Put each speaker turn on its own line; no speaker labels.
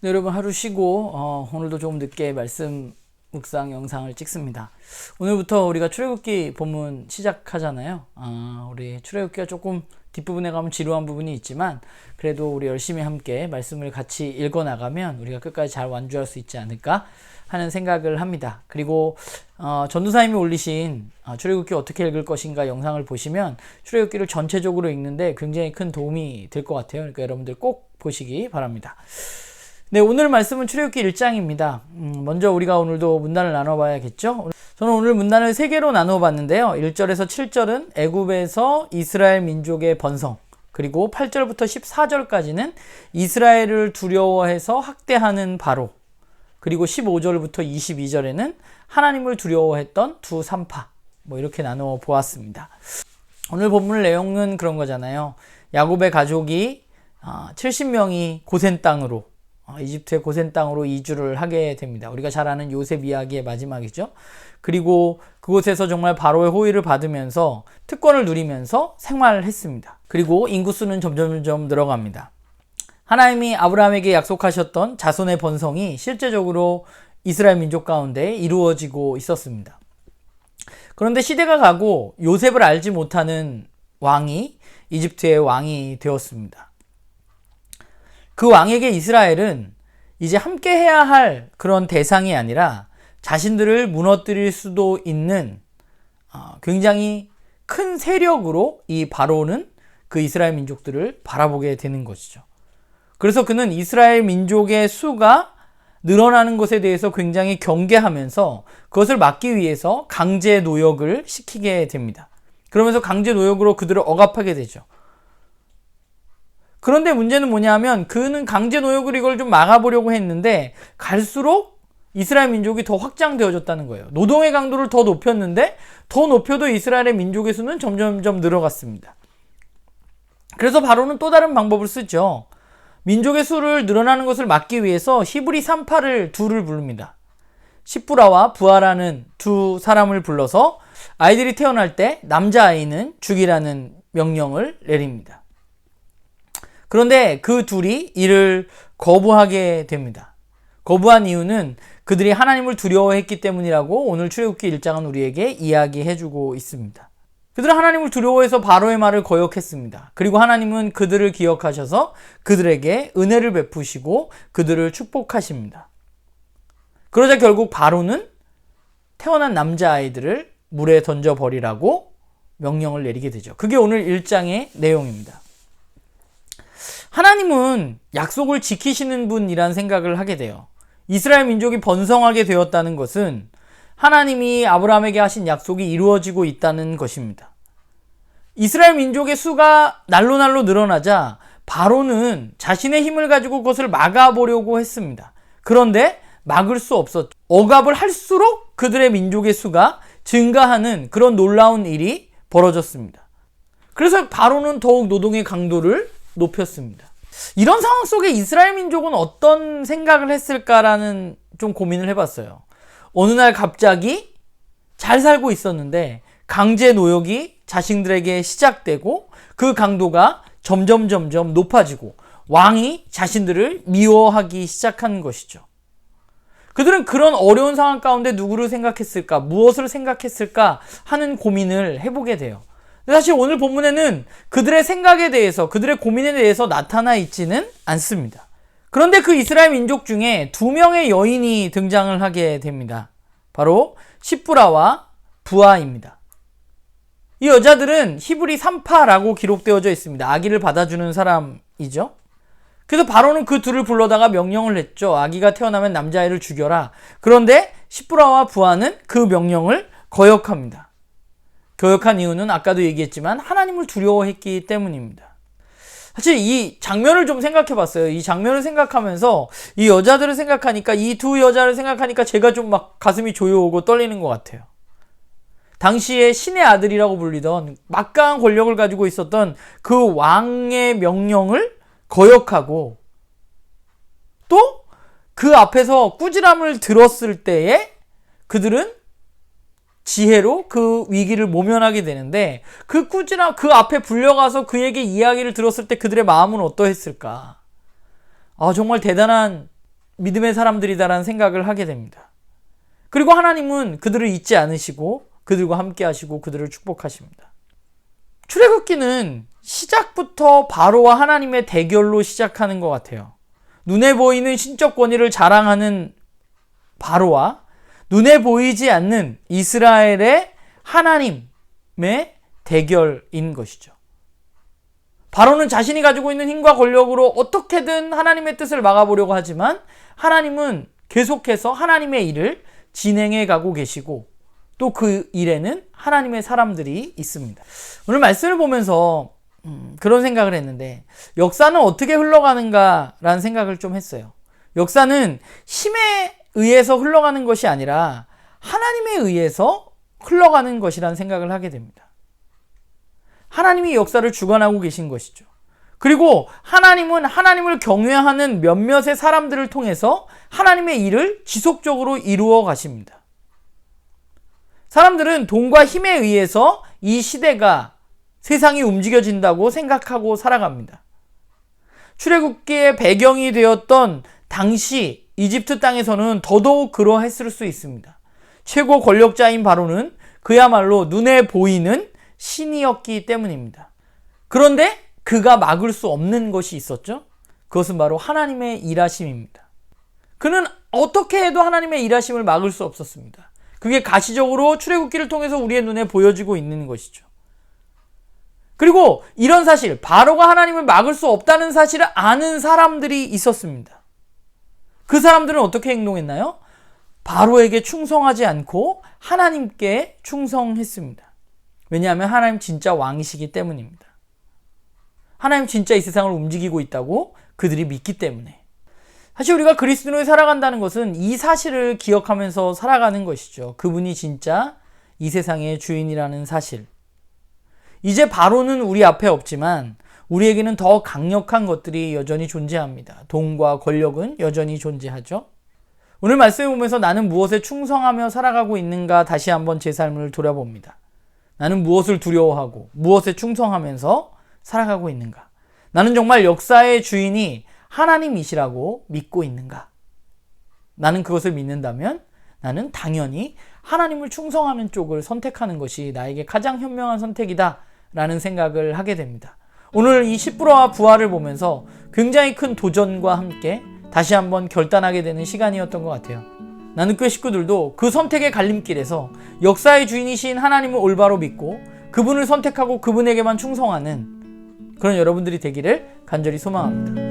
네, 여러분 하루 쉬고 오늘도 조금 늦게 말씀 묵상 영상을 찍습니다. 오늘부터 우리가 출애굽기 본문 시작하잖아요. 우리 출애굽기가 조금 뒷부분에 가면 지루한 부분이 있지만 그래도 우리 열심히 함께 말씀을 같이 읽어 나가면 우리가 끝까지 잘 완주할 수 있지 않을까 하는 생각을 합니다. 그리고 전도사님이 올리신 출애굽기 어떻게 읽을 것인가 영상을 보시면 출애굽기를 전체적으로 읽는데 굉장히 큰 도움이 될 것 같아요. 그러니까 여러분들 꼭 보시기 바랍니다. 네, 오늘 말씀은 출애굽기 1장입니다. 먼저 우리가 오늘도 문단을 나눠봐야겠죠? 저는 오늘 문단을 3개로 나눠봤는데요. 1절에서 7절은 애굽에서 이스라엘 민족의 번성, 그리고 8절부터 14절까지는 이스라엘을 두려워해서 학대하는 바로, 그리고 15절부터 22절에는 하나님을 두려워했던 두 산파, 이렇게 나누어 보았습니다. 오늘 본문 내용은 그런 거잖아요. 야곱의 가족이 70명이 고센 땅으로, 이집트의 고센 땅으로 이주를 하게 됩니다. 우리가 잘 아는 요셉 이야기의 마지막이죠. 그리고 그곳에서 정말 바로의 호의를 받으면서 특권을 누리면서 생활했습니다. 그리고 인구수는 점점 늘어갑니다. 하나님이 아브라함에게 약속하셨던 자손의 번성이 실제적으로 이스라엘 민족 가운데 이루어지고 있었습니다. 그런데 시대가 가고 요셉을 알지 못하는 왕이 이집트의 왕이 되었습니다. 그 왕에게 이스라엘은 이제 함께 해야 할 그런 대상이 아니라 자신들을 무너뜨릴 수도 있는 굉장히 큰 세력으로 이 바로는 그 이스라엘 민족들을 바라보게 되는 것이죠. 그래서 그는 이스라엘 민족의 수가 늘어나는 것에 대해서 굉장히 경계하면서 그것을 막기 위해서 강제 노역을 시키게 됩니다. 그러면서 강제 노역으로 그들을 억압하게 되죠. 그런데 문제는 뭐냐면 그는 강제 노역을 이걸 좀 막아보려고 했는데 갈수록 이스라엘 민족이 더 확장되어졌다는 거예요. 노동의 강도를 더 높였는데 더 높여도 이스라엘의 민족의 수는 점점 늘어갔습니다. 그래서 바로는 또 다른 방법을 쓰죠. 민족의 수를 늘어나는 것을 막기 위해서 히브리 산파를 둘을 부릅니다. 시프라와 부하라는 두 사람을 불러서 아이들이 태어날 때 남자아이는 죽이라는 명령을 내립니다. 그런데 그 둘이 이를 거부하게 됩니다. 거부한 이유는 그들이 하나님을 두려워했기 때문이라고 오늘 출애굽기 1장은 우리에게 이야기해주고 있습니다. 그들은 하나님을 두려워해서 바로의 말을 거역했습니다. 그리고 하나님은 그들을 기억하셔서 그들에게 은혜를 베푸시고 그들을 축복하십니다. 그러자 결국 바로는 태어난 남자아이들을 물에 던져버리라고 명령을 내리게 되죠. 그게 오늘 1장의 내용입니다. 하나님은 약속을 지키시는 분이란 생각을 하게 돼요. 이스라엘 민족이 번성하게 되었다는 것은 하나님이 아브라함에게 하신 약속이 이루어지고 있다는 것입니다. 이스라엘 민족의 수가 날로 늘어나자 바로는 자신의 힘을 가지고 그것을 막아보려고 했습니다. 그런데 막을 수 없었죠. 억압을 할수록 그들의 민족의 수가 증가하는 그런 놀라운 일이 벌어졌습니다. 그래서 바로는 더욱 노동의 강도를 높였습니다. 이런 상황 속에 이스라엘 민족은 어떤 생각을 했을까라는 좀 고민을 해봤어요. 어느 날 갑자기 잘 살고 있었는데 강제 노역이 자신들에게 시작되고 그 강도가 점점 높아지고 왕이 자신들을 미워하기 시작한 것이죠. 그들은 그런 어려운 상황 가운데 누구를 생각했을까, 무엇을 생각했을까 하는 고민을 해보게 돼요. 사실 오늘 본문에는 그들의 생각에 대해서, 그들의 고민에 대해서 나타나 있지는 않습니다. 그런데 그 이스라엘 민족 중에 2명의 여인이 등장을 하게 됩니다. 바로 시프라와 부아입니다. 이 여자들은 히브리 3파라고 기록되어져 있습니다. 아기를 받아주는 사람이죠. 그래서 바로는 그 둘을 불러다가 명령을 했죠. 아기가 태어나면 남자아이를 죽여라. 그런데 시프라와 부아는 그 명령을 거역합니다. 거역한 이유는 아까도 얘기했지만 하나님을 두려워했기 때문입니다. 사실 이 장면을 좀 생각해 봤어요. 이 장면을 생각하면서 이 여자들을 생각하니까, 이 두 여자를 생각하니까 제가 좀 막 가슴이 조여오고 떨리는 것 같아요. 당시에 신의 아들이라고 불리던 막강한 권력을 가지고 있었던 그 왕의 명령을 거역하고 또 그 앞에서 꾸지람을 들었을 때에 그들은 지혜로 그 위기를 모면하게 되는데, 그 꾸지람, 그 앞에 불려가서 그에게 이야기를 들었을 때 그들의 마음은 어떠했을까? 정말 대단한 믿음의 사람들이다라는 생각을 하게 됩니다. 그리고 하나님은 그들을 잊지 않으시고 그들과 함께 하시고 그들을 축복하십니다. 출애굽기는 시작부터 바로와 하나님의 대결로 시작하는 것 같아요. 눈에 보이는 신적 권위를 자랑하는 바로와 눈에 보이지 않는 이스라엘의 하나님의 대결인 것이죠. 바로는 자신이 가지고 있는 힘과 권력으로 어떻게든 하나님의 뜻을 막아보려고 하지만 하나님은 계속해서 하나님의 일을 진행해 가고 계시고 또 그 일에는 하나님의 사람들이 있습니다. 오늘 말씀을 보면서 그런 생각을 했는데, 역사는 어떻게 흘러가는가라는 생각을 좀 했어요. 역사는 힘에 의해서 흘러가는 것이 아니라 하나님에 의해서 흘러가는 것이라는 생각을 하게 됩니다. 하나님이 역사를 주관하고 계신 것이죠. 그리고 하나님은 하나님을 경외하는 몇몇의 사람들을 통해서 하나님의 일을 지속적으로 이루어 가십니다. 사람들은 돈과 힘에 의해서 이 시대가, 세상이 움직여진다고 생각하고 살아갑니다. 출애굽기의 배경이 되었던 당시 이집트 땅에서는 더더욱 그러했을 수 있습니다. 최고 권력자인 바로는 그야말로 눈에 보이는 신이었기 때문입니다. 그런데 그가 막을 수 없는 것이 있었죠. 그것은 바로 하나님의 일하심입니다. 그는 어떻게 해도 하나님의 일하심을 막을 수 없었습니다. 그게 가시적으로 출애굽기를 통해서 우리의 눈에 보여지고 있는 것이죠. 그리고 이런 사실, 바로가 하나님을 막을 수 없다는 사실을 아는 사람들이 있었습니다. 그 사람들은 어떻게 행동했나요? 바로에게 충성하지 않고 하나님께 충성했습니다. 왜냐하면 하나님 진짜 왕이시기 때문입니다. 하나님 진짜 이 세상을 움직이고 있다고 그들이 믿기 때문에. 사실 우리가 그리스도인으로 살아간다는 것은 이 사실을 기억하면서 살아가는 것이죠. 그분이 진짜 이 세상의 주인이라는 사실. 이제 바로는 우리 앞에 없지만 우리에게는 더 강력한 것들이 여전히 존재합니다. 돈과 권력은 여전히 존재하죠. 오늘 말씀을 보면서 나는 무엇에 충성하며 살아가고 있는가 다시 한번 제 삶을 돌아봅니다. 나는 무엇을 두려워하고 무엇에 충성하면서 살아가고 있는가? 나는 정말 역사의 주인이 하나님이시라고 믿고 있는가? 나는 그것을 믿는다면 나는 당연히 하나님을 충성하는 쪽을 선택하는 것이 나에게 가장 현명한 선택이다 라는 생각을 하게 됩니다. 오늘 이 시프라와 부아를 보면서 굉장히 큰 도전과 함께 다시 한번 결단하게 되는 시간이었던 것 같아요. 나는교회 식구들도 그 선택의 갈림길에서 역사의 주인이신 하나님을 올바로 믿고 그분을 선택하고 그분에게만 충성하는 그런 여러분들이 되기를 간절히 소망합니다.